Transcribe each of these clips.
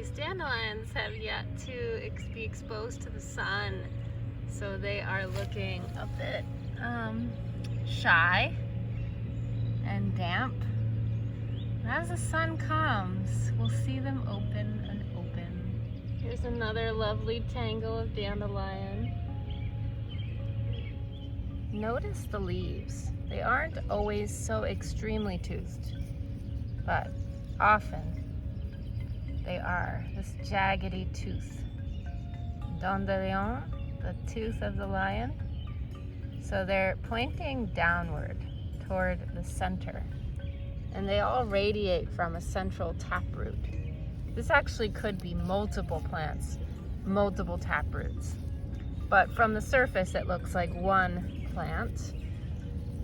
these dandelions have yet to be exposed to the sun, so they are looking a bit shy and damp. As the sun comes, we'll see them open and open. Here's another lovely tangle of dandelion. Notice the leaves. They aren't always so extremely toothed, but often they are this jaggedy tooth. Dandelion, the tooth of the lion. So they're pointing downward toward the center. And they all radiate from a central taproot. This actually could be multiple plants, multiple taproots. But from the surface, it looks like one plant.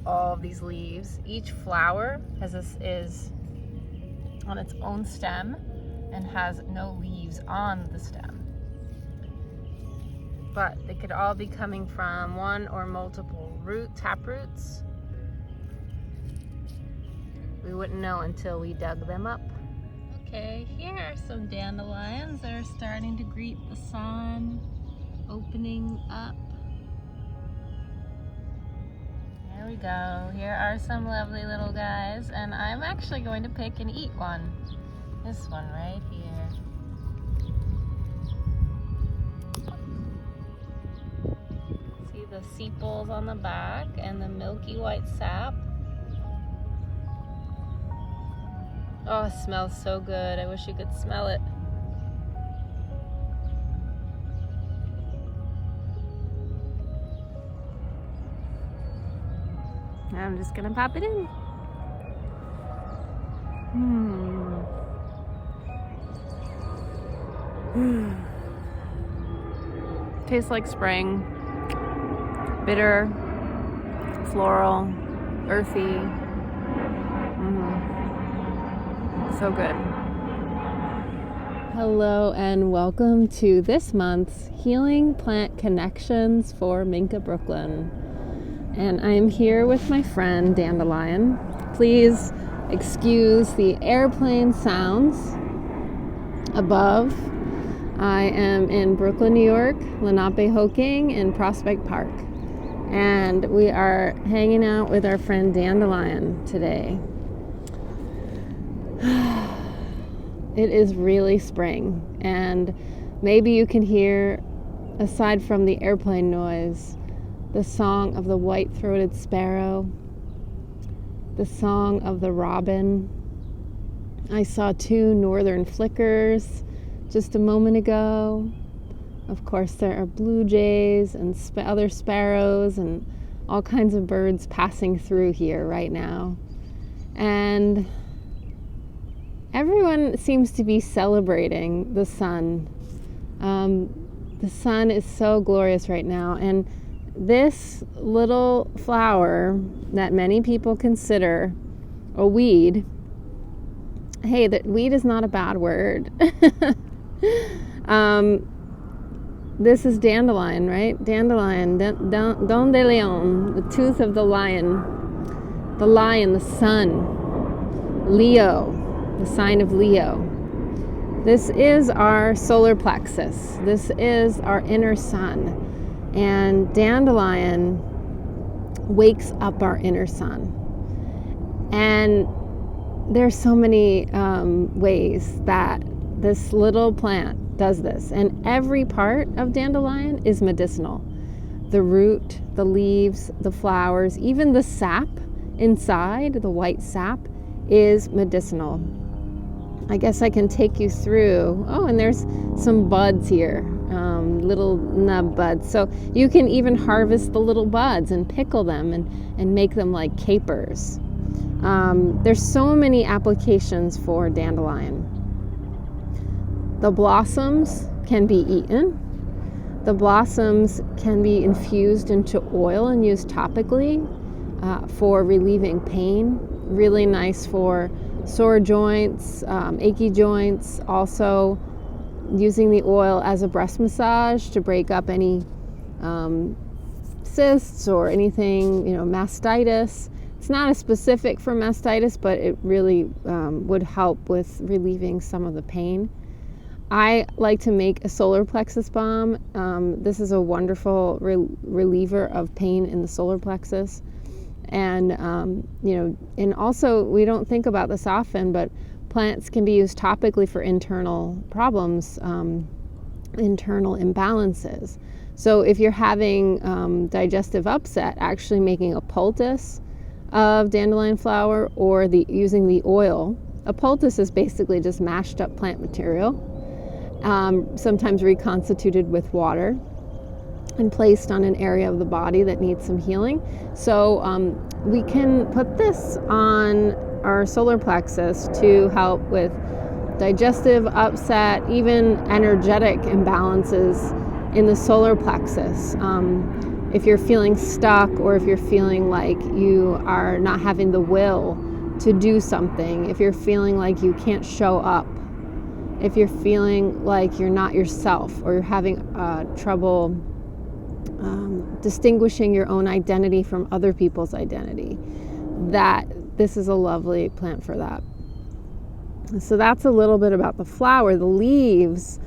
All of these leaves. Each flower is on its own stem and has no leaves on the stem. But they could all be coming from one or multiple taproots. We wouldn't know until we dug them up. Okay, here are some dandelions that are starting to greet the sun, opening up. There we go. Here are some lovely little guys, and I'm actually going to pick and eat one. This one right here. See the sepals on the back and the milky white sap. Oh, it smells so good. I wish you could smell it. I'm just gonna pop it in. Tastes like spring. Bitter, floral, earthy. So good. Hello and welcome to this month's Healing Plant Connections for Minka, Brooklyn. And I am here with my friend Dandelion. Please excuse the airplane sounds above. I am in Brooklyn, New York, Lenape-Hoking in Prospect Park. And we are hanging out with our friend Dandelion today. It is really spring, and maybe you can hear, aside from the airplane noise, the song of the white-throated sparrow, the song of the robin. I saw 2 northern flickers just a moment ago. Of course, there are blue jays and other sparrows and all kinds of birds passing through here right now. And everyone seems to be celebrating the sun. The sun is so glorious right now, and this little flower that many people consider a weed, hey, that weed is not a bad word. This is dandelion, right? Dandelion, Dandelion, the tooth of the lion, the sun, Leo, the sign of Leo. This is our solar plexus. This is our inner sun. And dandelion wakes up our inner sun. And there's so many ways that this little plant does this. And every part of dandelion is medicinal. The root, the leaves, the flowers, even the sap inside, the white sap, is medicinal. I guess I can take you through. Oh, and there's some buds here, little nub buds. So you can even harvest the little buds and pickle them and make them like capers. There's so many applications for dandelion. The blossoms can be eaten. The blossoms can be infused into oil and used topically for relieving pain. Really nice for sore joints, achy joints. Also using the oil as a breast massage to break up any cysts or anything, mastitis. It's not as specific for mastitis, but it really would help with relieving some of the pain. I like to make a solar plexus balm. This is a wonderful reliever of pain in the solar plexus. And, and also we don't think about this often, but plants can be used topically for internal problems, internal imbalances. So if you're having digestive upset, actually making a poultice of dandelion flower or using the oil. A poultice is basically just mashed up plant material, sometimes reconstituted with water and placed on an area of the body that needs some healing. So we can put this on our solar plexus to help with digestive upset, even energetic imbalances in the solar plexus. If you're feeling stuck, or if you're feeling like you are not having the will to do something, if you're feeling like you can't show up, if you're feeling like you're not yourself, or you're having trouble distinguishing your own identity from other people's identity, this is a lovely plant for that. So that's a little bit about the flower. The leaves,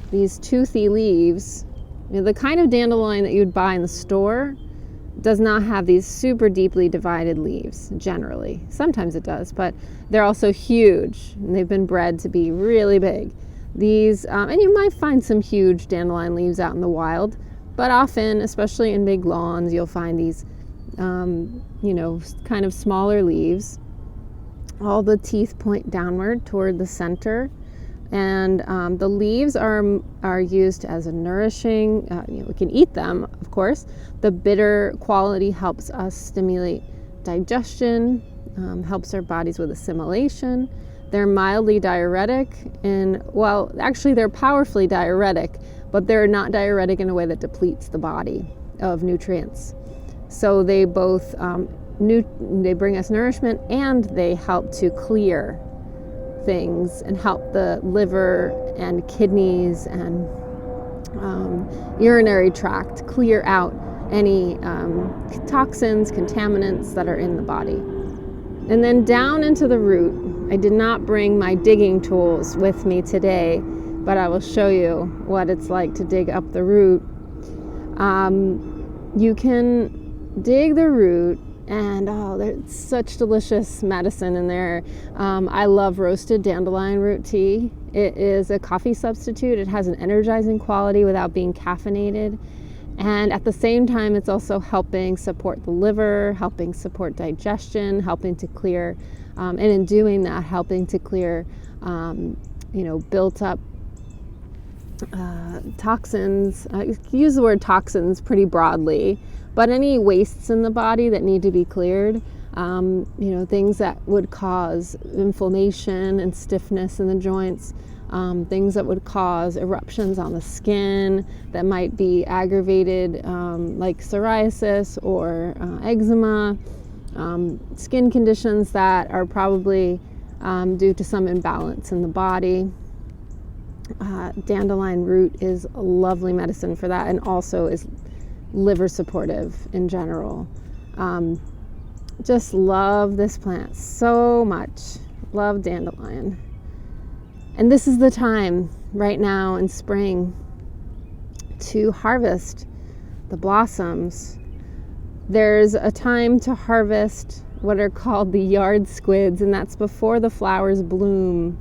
these toothy leaves, the kind of dandelion that you'd buy in the store does not have these super deeply divided leaves, generally. Sometimes it does, but they're also huge, and they've been bred to be really big. These, and you might find some huge dandelion leaves out in the wild, but often, especially in big lawns, you'll find these, kind of smaller leaves. All the teeth point downward toward the center. And the leaves are used as a nourishing, we can eat them, of course. The bitter quality helps us stimulate digestion, helps our bodies with assimilation. They're mildly diuretic, and actually they're powerfully diuretic, but they're not diuretic in a way that depletes the body of nutrients. So they both, they bring us nourishment, and they help to clear things and help the liver and kidneys and urinary tract clear out any toxins, contaminants that are in the body. And then down into the root. I did not bring my digging tools with me today, but I will show you what it's like to dig up the root. You can dig the root, and there's such delicious medicine in there. I love roasted dandelion root tea. It is a coffee substitute. It has an energizing quality without being caffeinated. And at the same time, it's also helping support the liver, helping support digestion, helping to clear, and in doing that, helping to clear, built up toxins. Use the word toxins pretty broadly, but any wastes in the body that need to be cleared, things that would cause inflammation and stiffness in the joints, things that would cause eruptions on the skin that might be aggravated, like psoriasis or eczema, skin conditions that are probably due to some imbalance in the body. Dandelion root is a lovely medicine for that, and also is liver supportive in general. Just love this plant so much. Love dandelion. And this is the time right now in spring to harvest the blossoms. There's a time to harvest what are called the yard squids, and that's before the flowers bloom.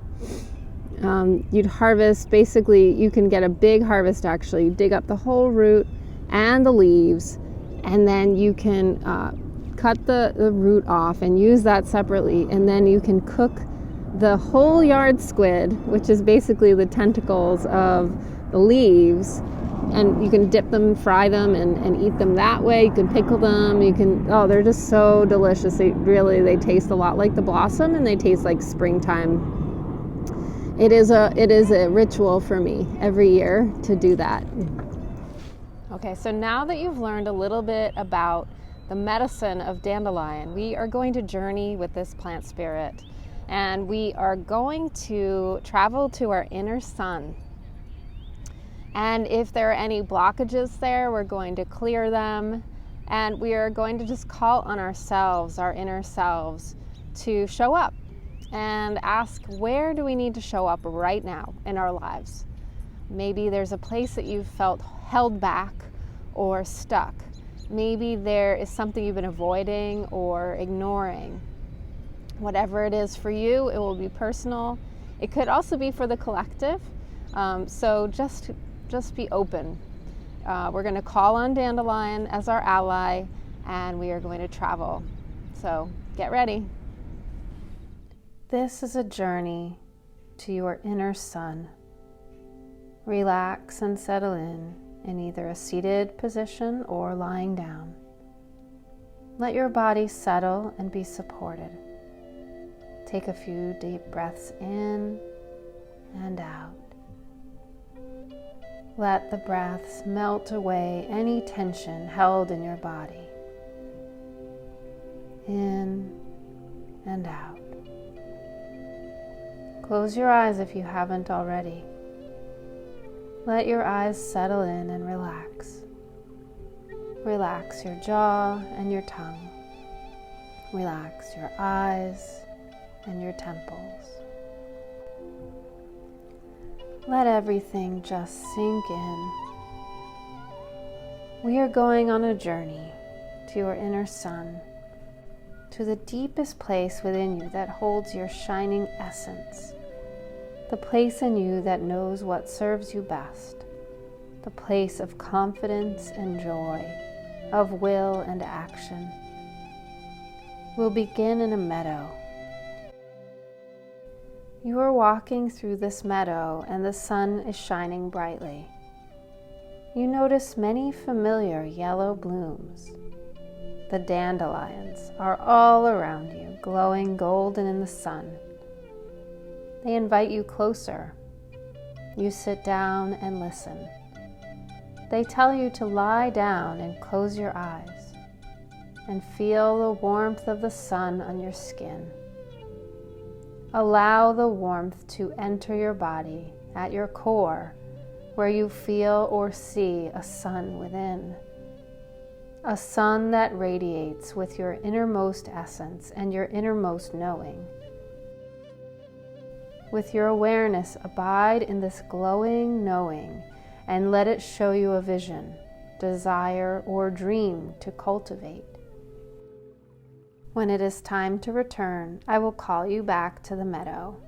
You'd harvest, basically, you can get a big harvest actually. You dig up the whole root and the leaves, and then you can cut the root off and use that separately, and then you can cook the whole yard squid, which is basically the tentacles of the leaves, and you can dip them, fry them, and eat them that way. You can pickle them. They're just so delicious. They taste a lot like the blossom, and they taste like springtime. It is a ritual for me every year to do that. Okay, so now that you've learned a little bit about the medicine of dandelion, we are going to journey with this plant spirit, and we are going to travel to our inner sun. And if there are any blockages there, we're going to clear them, and we are going to just call on ourselves, our inner selves, to show up and ask, where do we need to show up right now in our lives? Maybe there's a place that you've felt held back or stuck. Maybe there is something you've been avoiding or ignoring. Whatever it is for you, it will be personal. It could also be for the collective. So just be open. We're going to call on Dandelion as our ally, and we are going to travel. So get ready. This is a journey to your inner sun. Relax and settle in either a seated position or lying down. Let your body settle and be supported. Take a few deep breaths in and out. Let the breaths melt away any tension held in your body. In and out. Close your eyes if you haven't already. Let your eyes settle in and relax. Relax your jaw and your tongue. Relax your eyes and your temples. Let everything just sink in. We are going on a journey to your inner sun, to the deepest place within you that holds your shining essence, the place in you that knows what serves you best, the place of confidence and joy, of will and action. We'll begin in a meadow. You are walking through this meadow and the sun is shining brightly. You notice many familiar yellow blooms. The dandelions are all around you, glowing golden in the sun. They invite you closer. You sit down and listen. They tell you to lie down and close your eyes and feel the warmth of the sun on your skin. Allow the warmth to enter your body at your core, where you feel or see a sun within. A sun that radiates with your innermost essence and your innermost knowing. With your awareness, abide in this glowing knowing and let it show you a vision, desire, or dream to cultivate. When it is time to return, I will call you back to the meadow.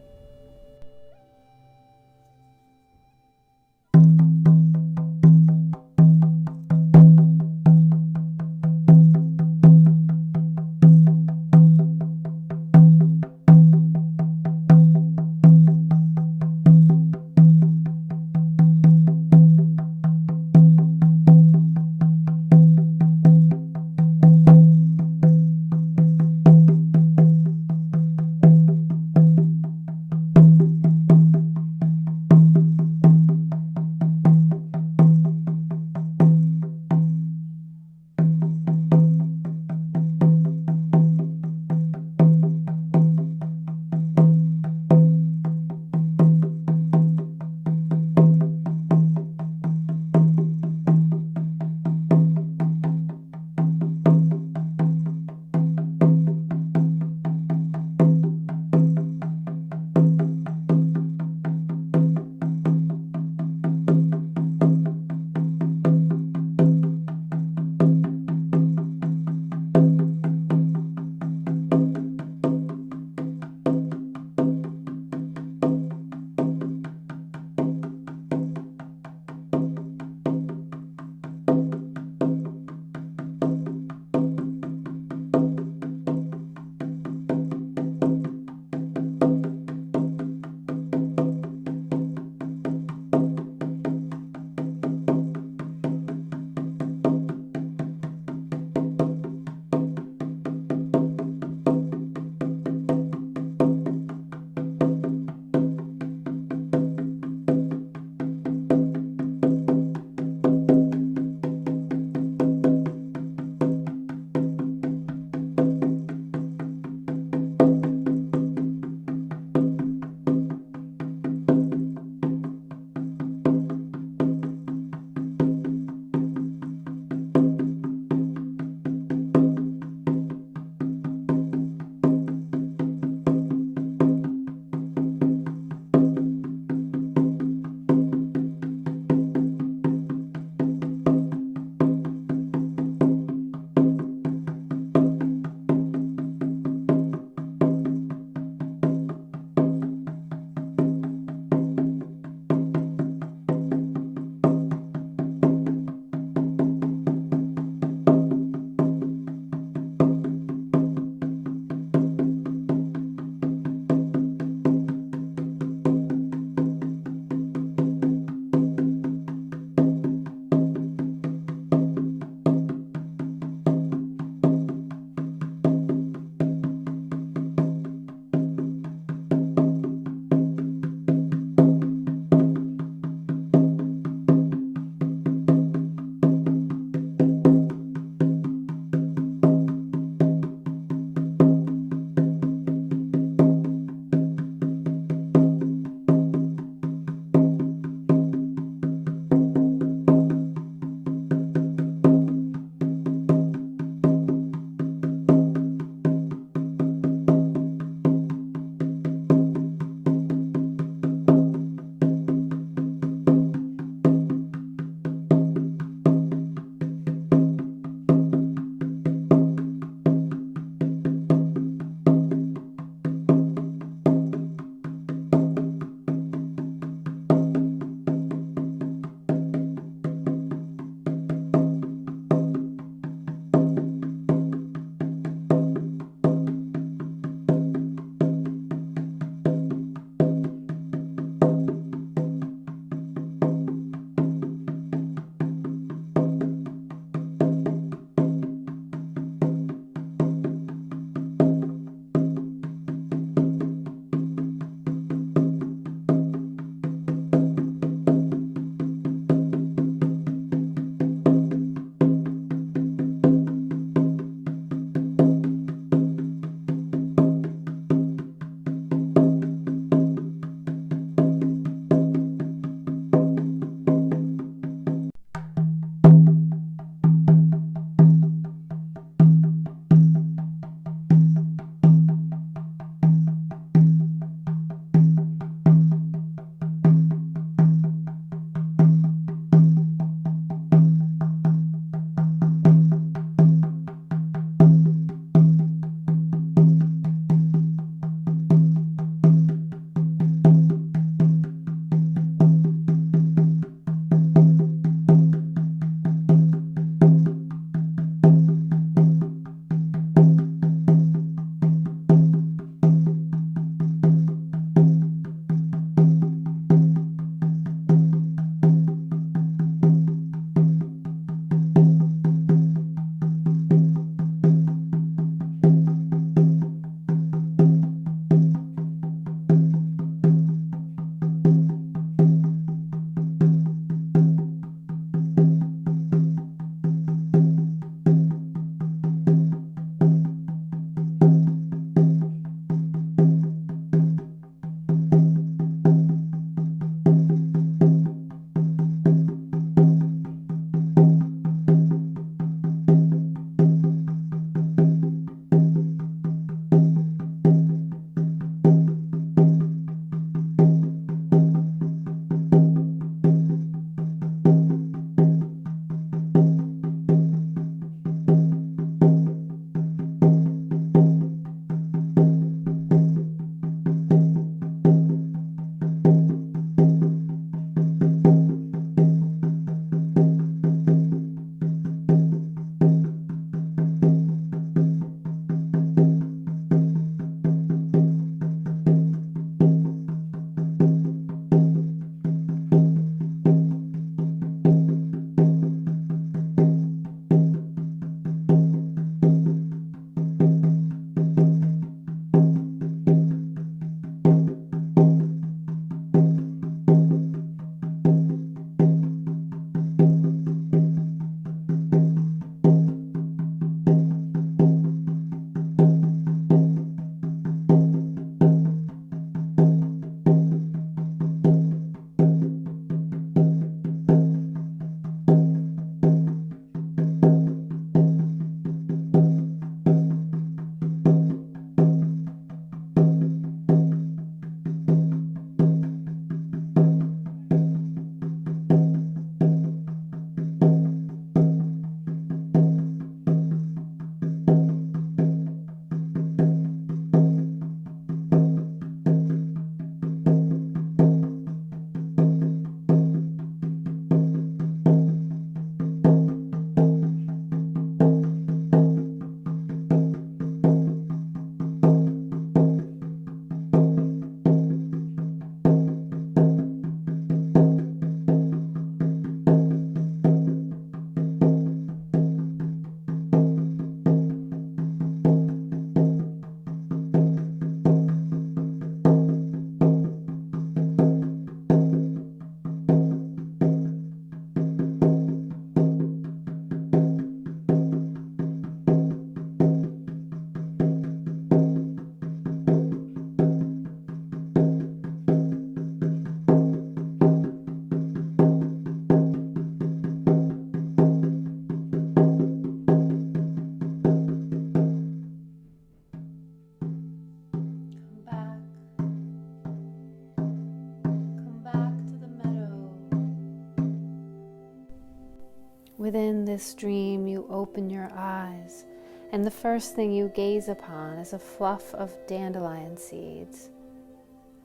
Within this dream, you open your eyes, and the first thing you gaze upon is a fluff of dandelion seeds.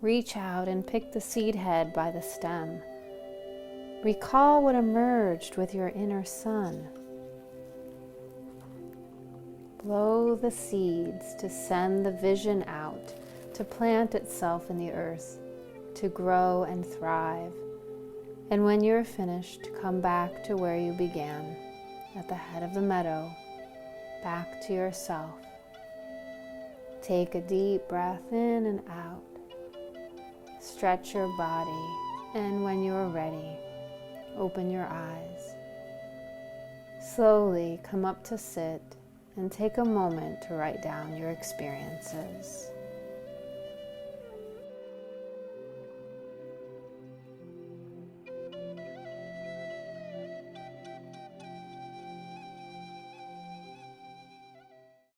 Reach out and pick the seed head by the stem. Recall what emerged with your inner sun. Blow the seeds to send the vision out, to plant itself in the earth, to grow and thrive. And when you're finished, come back to where you began, at the head of the meadow, back to yourself. Take a deep breath in and out. Stretch your body, and when you are ready, open your eyes. Slowly come up to sit and take a moment to write down your experiences.